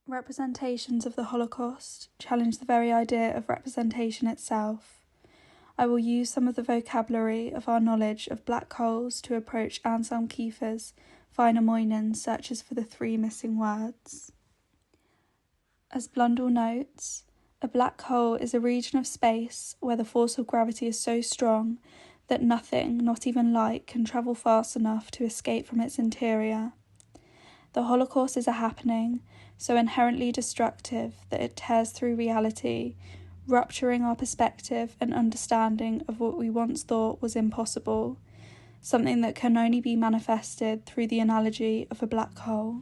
Representations of the Holocaust challenge the very idea of representation itself. I will use some of the vocabulary of our knowledge of black holes to approach Anselm Keifer's Väinämöinen searches for the three missing words. As Blundell notes, a black hole is a region of space where the force of gravity is so strong that nothing, not even light, can travel fast enough to escape from its interior. The Holocaust is a happening so inherently destructive that it tears through reality, rupturing our perspective and understanding of what we once thought was impossible, something that can only be manifested through the analogy of a black hole.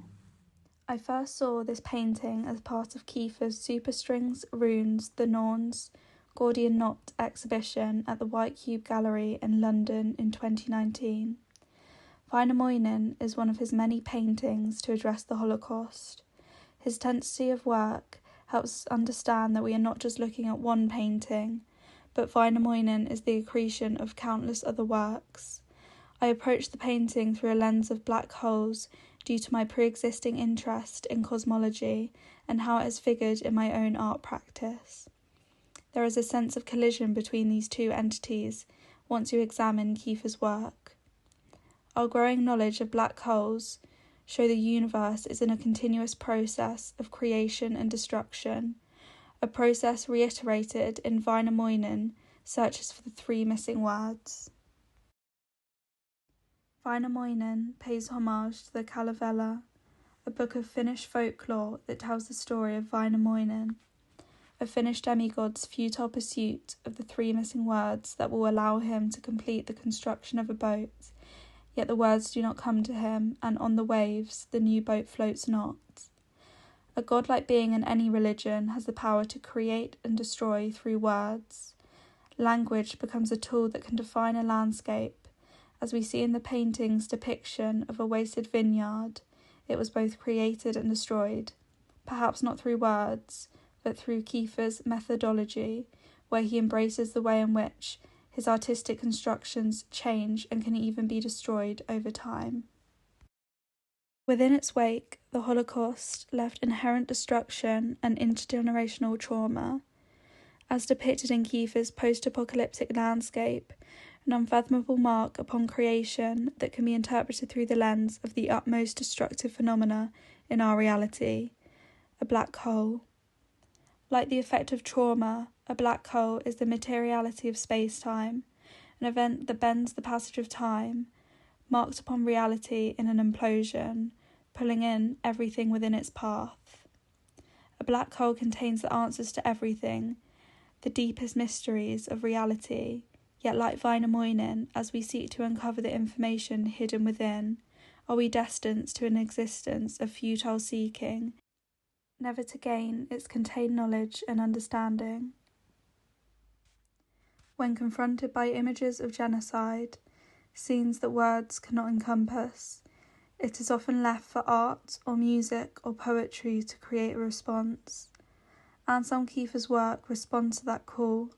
I first saw this painting as part of Keifer's Superstrings, Runes, the Norns, Gordian Knot exhibition at the White Cube Gallery in London in 2019. Väinämöinen is one of his many paintings to address the Holocaust. His intensity of work helps us understand that we are not just looking at one painting, but Väinämöinen is the accretion of countless other works. I approached the painting through a lens of black holes due to my pre-existing interest in cosmology and how it has figured in my own art practice. There is a sense of collision between these two entities once you examine Keifer's work. Our growing knowledge of black holes show the universe is in a continuous process of creation and destruction, a process reiterated in Väinämöinen searches for the three missing words. Väinämöinen pays homage to the Kalevala, a book of Finnish folklore that tells the story of Väinämöinen, a Finnish demigod's futile pursuit of the three missing words that will allow him to complete the construction of a boat, yet the words do not come to him, and on the waves the new boat floats not. A godlike being in any religion has the power to create and destroy through words. Language becomes a tool that can define a landscape. As we see in the painting's depiction of a wasted vineyard, it was both created and destroyed, perhaps not through words, but through Keifer's methodology, where he embraces the way in which his artistic constructions change and can even be destroyed over time. Within its wake, the Holocaust left inherent destruction and intergenerational trauma. As depicted in Keifer's post-apocalyptic landscape, an unfathomable mark upon creation that can be interpreted through the lens of the utmost destructive phenomena in our reality, a black hole. Like the effect of trauma, a black hole is the materiality of space-time, an event that bends the passage of time, marked upon reality in an implosion, pulling in everything within its path. A black hole contains the answers to everything, the deepest mysteries of reality, yet like Väinämöinen, as we seek to uncover the information hidden within, are we destined to an existence of futile seeking, never to gain its contained knowledge and understanding. When confronted by images of genocide, scenes that words cannot encompass, it is often left for art or music or poetry to create a response. Anselm Keifer's work responds to that call.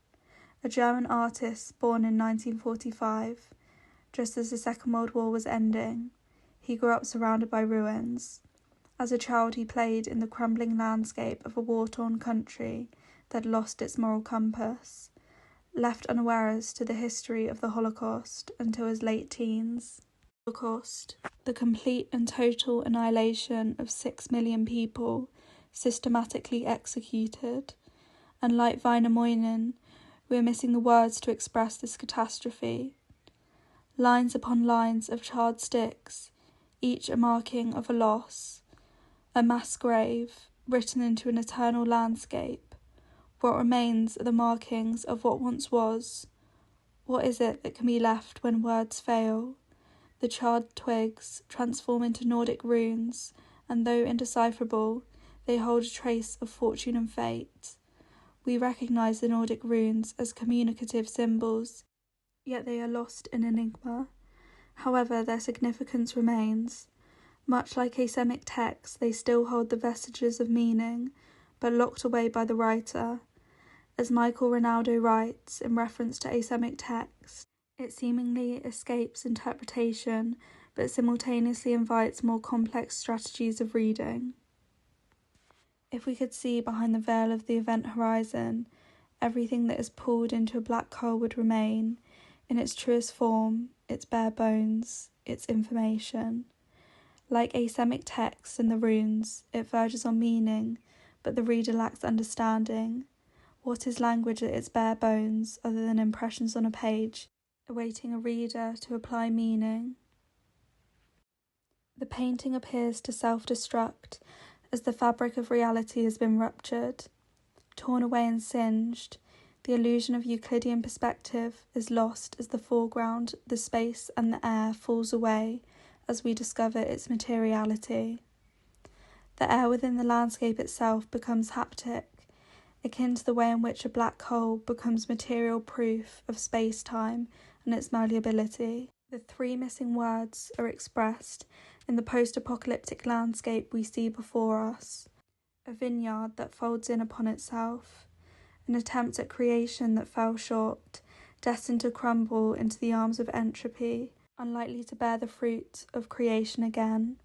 A German artist born in 1945, just as the Second World War was ending, he grew up surrounded by ruins. As a child, he played in the crumbling landscape of a war-torn country that lost its moral compass, left unawares to the history of the Holocaust until his late teens. Holocaust, the complete and total annihilation of 6 million people, systematically executed, and like Väinämöinen, we are missing the words to express this catastrophe. Lines upon lines of charred sticks, each a marking of a loss, a mass grave written into an eternal landscape. What remains are the markings of what once was. What is it that can be left when words fail? The charred twigs transform into Nordic runes, and though indecipherable, they hold a trace of fortune and fate. We recognise the Nordic runes as communicative symbols, yet they are lost in enigma. However, their significance remains. Much like asemic texts, they still hold the vestiges of meaning, but locked away by the writer. As Michael Ronaldo writes in reference to asemic texts, it seemingly escapes interpretation, but simultaneously invites more complex strategies of reading. If we could see behind the veil of the event horizon, everything that is pulled into a black hole would remain in its truest form, its bare bones, its information. Like asemic text in the runes, it verges on meaning, but the reader lacks understanding. What is language at its bare bones, other than impressions on a page, awaiting a reader to apply meaning? The painting appears to self-destruct as the fabric of reality has been ruptured. Torn away and singed, the illusion of Euclidean perspective is lost as the foreground, the space and the air falls away as we discover its materiality. The air within the landscape itself becomes haptic, akin to the way in which a black hole becomes material proof of space-time and its malleability. The three missing words are expressed in the post-apocalyptic landscape we see before us. A vineyard that folds in upon itself, an attempt at creation that fell short, destined to crumble into the arms of entropy, unlikely to bear the fruit of creation again,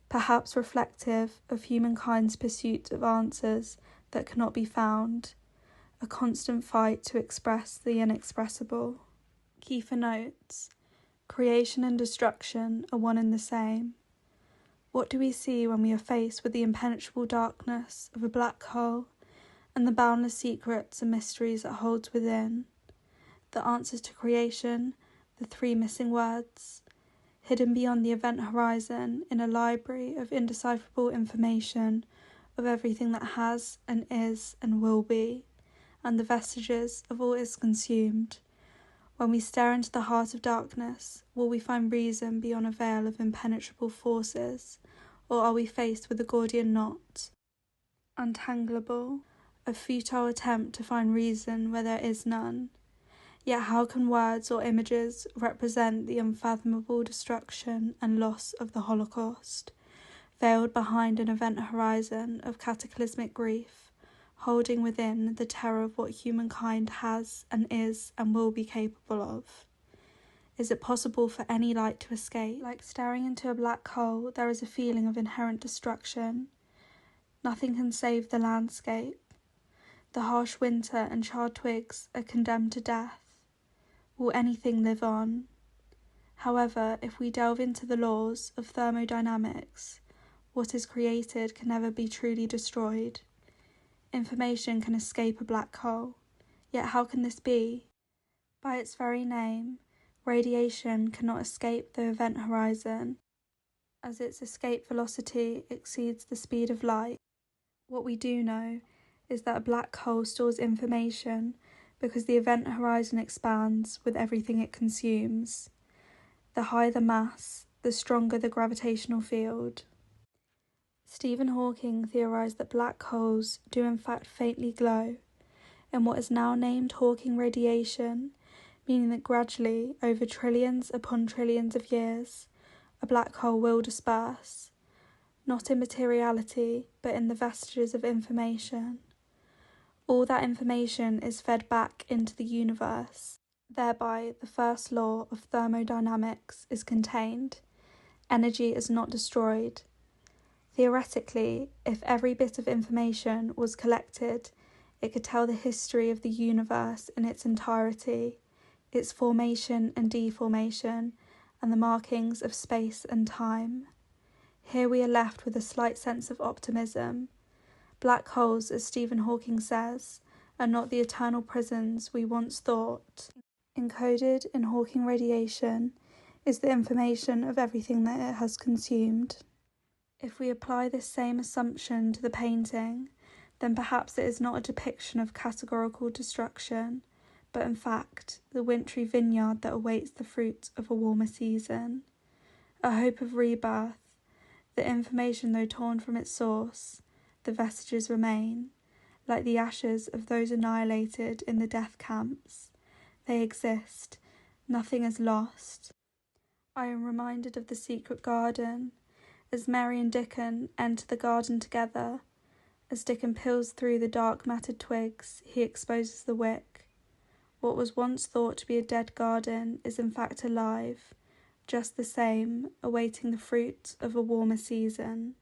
perhaps reflective of humankind's pursuit of answers that cannot be found, a constant fight to express the inexpressible. Keifer notes, creation and destruction are one and the same. What do we see when we are faced with the impenetrable darkness of a black hole and the boundless secrets and mysteries it holds within? The answers to creation, the three missing words, hidden beyond the event horizon in a library of indecipherable information of everything that has and is and will be, and the vestiges of all is consumed. When we stare into the heart of darkness, will we find reason beyond a veil of impenetrable forces, or are we faced with a Gordian knot, untangleable, a futile attempt to find reason where there is none? Yet how can words or images represent the unfathomable destruction and loss of the Holocaust, veiled behind an event horizon of cataclysmic grief, holding within the terror of what humankind has and is and will be capable of? Is it possible for any light to escape? Like staring into a black hole, there is a feeling of inherent destruction. Nothing can save the landscape. The harsh winter and charred twigs are condemned to death. Will anything live on? However, if we delve into the laws of thermodynamics, what is created can never be truly destroyed. Information can escape a black hole, yet how can this be? By its very name, radiation cannot escape the event horizon, as its escape velocity exceeds the speed of light. What we do know is that a black hole stores information because the event horizon expands with everything it consumes. The higher the mass, the stronger the gravitational field. Stephen Hawking theorised that black holes do in fact faintly glow, in what is now named Hawking radiation, meaning that gradually, over trillions upon trillions of years, a black hole will disperse, not in materiality, but in the vestiges of information. All that information is fed back into the universe. Thereby, the first law of thermodynamics is contained. Energy is not destroyed. Theoretically, if every bit of information was collected, it could tell the history of the universe in its entirety, its formation and deformation, and the markings of space and time. Here we are left with a slight sense of optimism. Black holes, as Stephen Hawking says, are not the eternal prisons we once thought. Encoded in Hawking radiation is the information of everything that it has consumed. If we apply this same assumption to the painting, then perhaps it is not a depiction of categorical destruction, but in fact the wintry vineyard that awaits the fruit of a warmer season. A hope of rebirth, the information though torn from its source, the vestiges remain, like the ashes of those annihilated in the death camps. They exist, nothing is lost. I am reminded of the secret garden, as Mary and Dickon enter the garden together. As Dickon peels through the dark matted twigs, he exposes the wick. What was once thought to be a dead garden is in fact alive, just the same, awaiting the fruit of a warmer season.